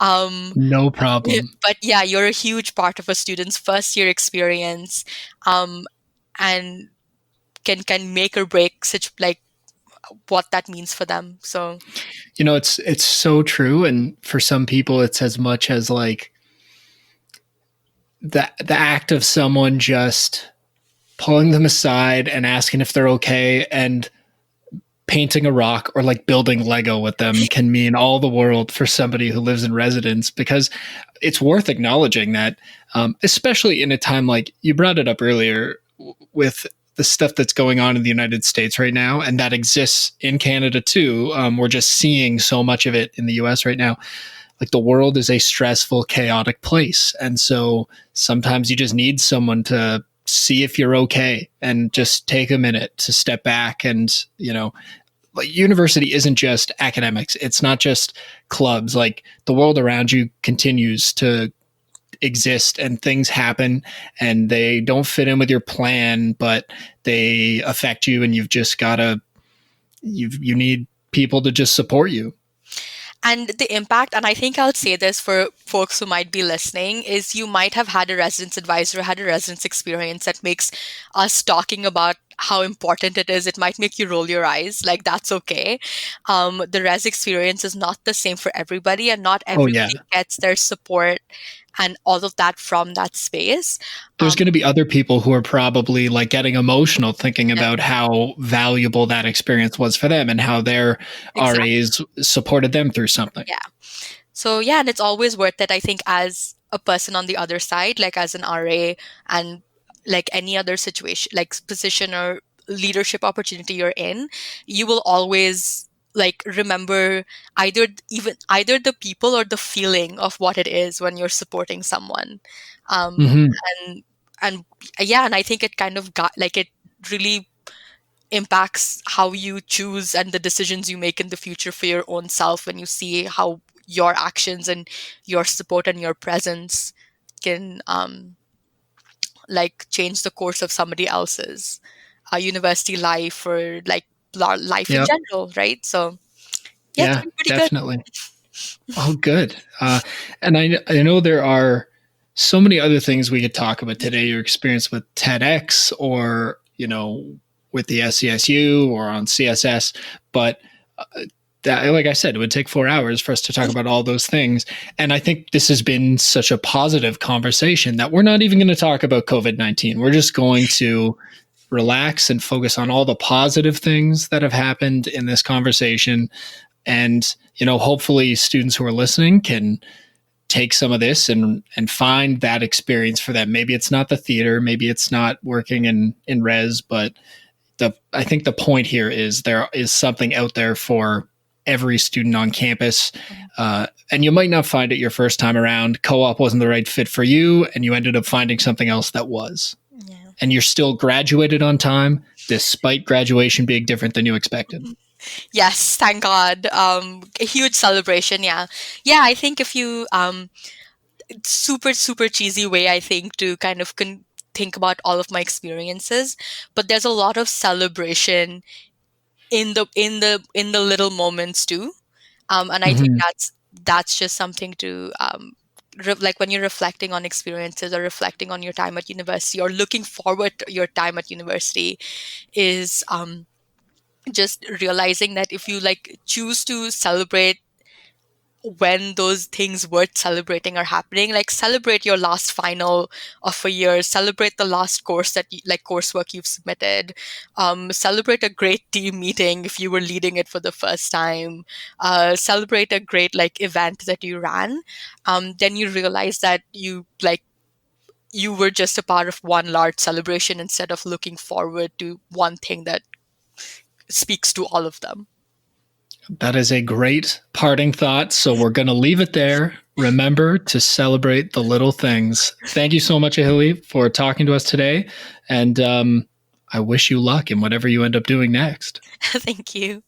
Um, No problem. but yeah, you're a huge part of a student's first year experience, um, and can make or break such like what that means for them. So It's so true, and for some people, it's as much as like the act of someone just pulling them aside and asking if they're okay, and painting a rock or like building Lego with them can mean all the world for somebody who lives in residence, because it's worth acknowledging that, especially in a time like you brought it up earlier with the stuff that's going on in the United States right now, and that exists in Canada too. We're just seeing so much of it in the US right now. Like the world is a stressful, chaotic place. And so sometimes you just need someone to see if you're okay and just take a minute to step back. And, like university isn't just academics. It's not just clubs. Like the world around you continues to exist, and things happen, and they don't fit in with your plan, but they affect you, and you've just gotta, you need people to just support you. and the impact, and I think I'll say this for folks who might be listening, is you might have had a residence advisor, had a residence experience that makes us talking about how important it is, it might make you roll your eyes. Like, that's okay. The res experience is not the same for everybody, and not Oh yeah. everybody gets their support and all of that from that space. There's Um, going to be other people who are probably like getting emotional thinking yeah, about how valuable that experience was for them and how their exactly. RAs supported them through something. Yeah. So yeah, and it's always worth it, I think, as a person on the other side, like as an RA, and like any other situation, like position or leadership opportunity you're in, you will always like remember either the people or the feeling of what it is when you're supporting someone. Um, Hmm. and and yeah, and I think it kind of got like it really impacts how you choose and the decisions you make in the future for your own self, when you see how your actions and your support and your presence can like change the course of somebody else's university life, or like life in Yep. general, right? So yeah, it's Yeah, been pretty good. definitely. Oh, good. And I know there are so many other things we could talk about today. Your experience with TEDx, or with the SCSU or on CSS, but that, like I said, it would take 4 hours for us to talk about all those things. And I think this has been such a positive conversation that we're not even going to talk about COVID-19. We're just going to relax and focus on all the positive things that have happened in this conversation. And hopefully students who are listening can take some of this and find that experience for them. Maybe it's not the theater, maybe it's not working in res, but I think the point here is there is something out there for every student on campus. And you might not find it your first time around. Co-op wasn't the right fit for you, and you ended up finding something else that was. Yeah. And you're still graduated on time, despite graduation being different than you expected. Yes, thank God. A huge celebration. Yeah, yeah. I think if you super super cheesy way, I think, to kind of think about all of my experiences, but there's a lot of celebration in the little moments too. And I think Hmm. that's just something to like when you're reflecting on experiences or reflecting on your time at university or looking forward to your time at university is just realizing that if you like choose to celebrate when those things worth celebrating are happening, like celebrate your last final of a year, celebrate the last course that you, like coursework you've submitted, celebrate a great team meeting if you were leading it for the first time, celebrate a great like event that you ran. Then you realize that you were just a part of one large celebration instead of looking forward to one thing that speaks to all of them. That is a great parting thought. So we're going to leave it there. Remember to celebrate the little things. Thank you so much, Aaheli, for talking to us today. And I wish you luck in whatever you end up doing next. Thank you.